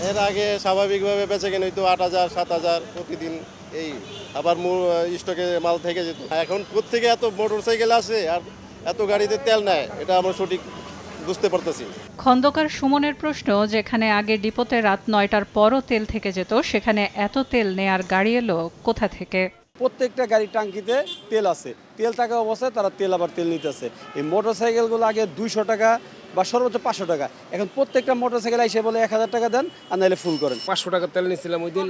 এর আগে স্বাভাবিকভাবে বেচে-কেনা হইতো ৮,০০০, ৭,০০০ প্রতিদিন এই। আবার স্টকে মাল থেকে যেত। এখন কোত্থেকে এত মোটরসাইকেল আসে আর এত গাড়িতে তেল নেয়, এটা আমরা সঠিক বুঝতে পারতেছি না। খন্দকার সুমনের প্রশ্ন, যেখানে আগে ডিপোতে রাত ৯টার পরও তেল থেকে যেত, সেখানে এত তেল নেয়ার গাড়ি এলো কোথা থেকে? প্রত্যেকটা গাড়ির টাঙ্কিতে তেল আছে, তেল থাকা অবস্থায় তারা তেল নিতেছে। এই মোটরসাইকেলগুলো আগে 200 টাকা বা সর্বোচ্চ 500 টাকা, এখন প্রত্যেকটা মোটরসাইকেল এসে বলে 1000 টাকা দেন আর নাহলে ফুল করেন। 500 টাকা তেল নিয়েছিলাম ওই দিন,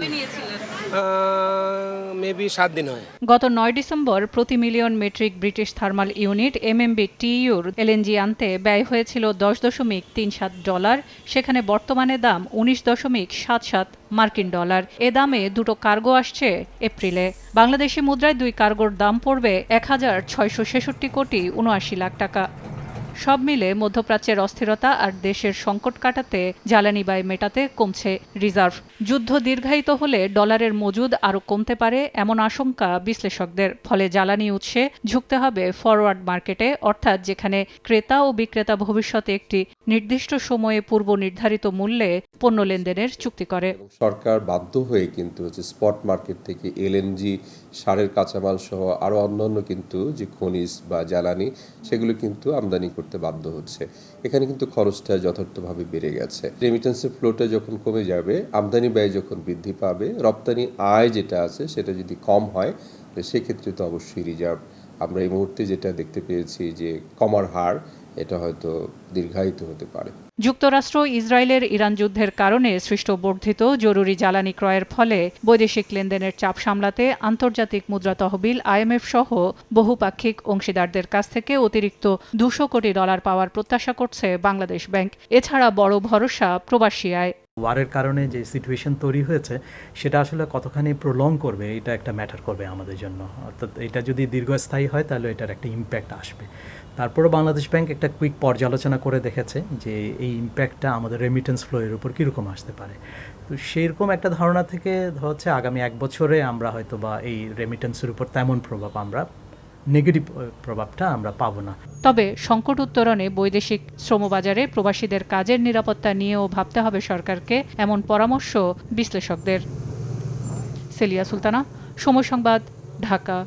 মেবি 7 দিন হয়। গত ৯ ডিসেম্বর প্রতি million metric British thermal unit MMBTUর এলএনজি আনতে ব্যয় হয়েছিল $10.37। সেখানে বর্তমানে দাম $19.77 মার্কিন ডলার। এ দামে দুটো কার্গো আসছে এপ্রিলে। বাংলাদেশি মুদ্রায় দুই কার্গোর দাম পড়বে 1,666 কোটি ৭৯ লাখ টাকা। সব মিলে মধ্যপ্রাচ্যের অস্থিরতা আর দেশের সংকট কাটাতে জ্বালানি ব্যয় মেটাতে কমছে রিজার্ভ। যুদ্ধ দীর্ঘায়িত হলে ডলারের মজুদ আরও কমতে পারে এমন আশঙ্কা বিশ্লেষকদের। ফলে জ্বালানি উৎসে ঝুঁকতে হবে ফরওয়ার্ড মার্কেটে, অর্থাৎ যেখানে ক্রেতা ও বিক্রেতা ভবিষ্যতে একটি নির্দিষ্ট সময়ে পূর্ব নির্ধারিত মূল্যে পণ্য লেনদেনের চুক্তি করে। সরকার বাধ্য হয়ে কিন্তু স্পট মার্কেট থেকে এলএনজি, সারের কাঁচামাল সহ আরও অন্যান্য কিন্তু যে খনিজ বা জ্বালানি, সেগুলো কিন্তু আমদানি করতে বাধ্য হচ্ছে। এখানে কিন্তু খরচটা যথার্থভাবে বেড়ে গেছে। রেমিটেন্সের ফ্লোটা যখন কমে যাবে, আমদানি ব্যয় যখন বৃদ্ধি পাবে, রপ্তানি আয় যেটা আছে সেটা যদি কম হয়, সেক্ষেত্রে তো অবশ্যই রিজার্ভ, আমরা এই মুহূর্তে যেটা দেখতে পেয়েছি যে কমার হার, এটা হয়তো দীর্ঘায়িত হতে পারে। যুক্তরাষ্ট্র ইসরায়েলের ইরান যুদ্ধের কারণে সৃষ্ট বর্ধিত জরুরি জ্বালানি ক্রয়ের ফলে বৈদেশিক লেনদেনের চাপ সামলাতে আন্তর্জাতিক মুদ্রা তহবিল IMF সহ বহুপাক্ষিক অংশীদারদের কাছ থেকে অতিরিক্ত $200 কোটি পাওয়ার প্রত্যাশা করছে বাংলাদেশ ব্যাংক। এছাড়া বড় ভরসা প্রবাসী আয়। ওয়ারের কারণে যে সিচুয়েশন তৈরি হয়েছে সেটা আসলে কতখানি প্রলং করবে, এটা একটা ম্যাটার করবে আমাদের জন্য। অর্থাৎ এটা যদি দীর্ঘস্থায়ী হয় তাহলে এটার একটা ইম্প্যাক্ট আসবে। তারপরও বাংলাদেশ ব্যাংক একটা কুইক পর্যালোচনা করে দেখেছে যে এই ইম্প্যাক্টটা আমাদের রেমিটেন্স ফ্লোয়ের উপর কীরকম আসতে পারে। তো সেইরকম একটা ধারণা থেকে হচ্ছে আগামী 1 বছরে আমরা হয়তো বা এই রেমিটেন্সের উপর তেমন নেগেটিভ প্রভাবটা আমরা পাবো না। তবে সংকট উত্তরণে বৈদেশিক শ্রমবাজারে প্রবাসীদের কাজের নিরাপত্তা নিয়েও ভাবতে হবে সরকারকে, এমন পরামর্শ বিশ্লেষকদের। সেলিয়া সুলতানা, সময় সংবাদ, ঢাকা।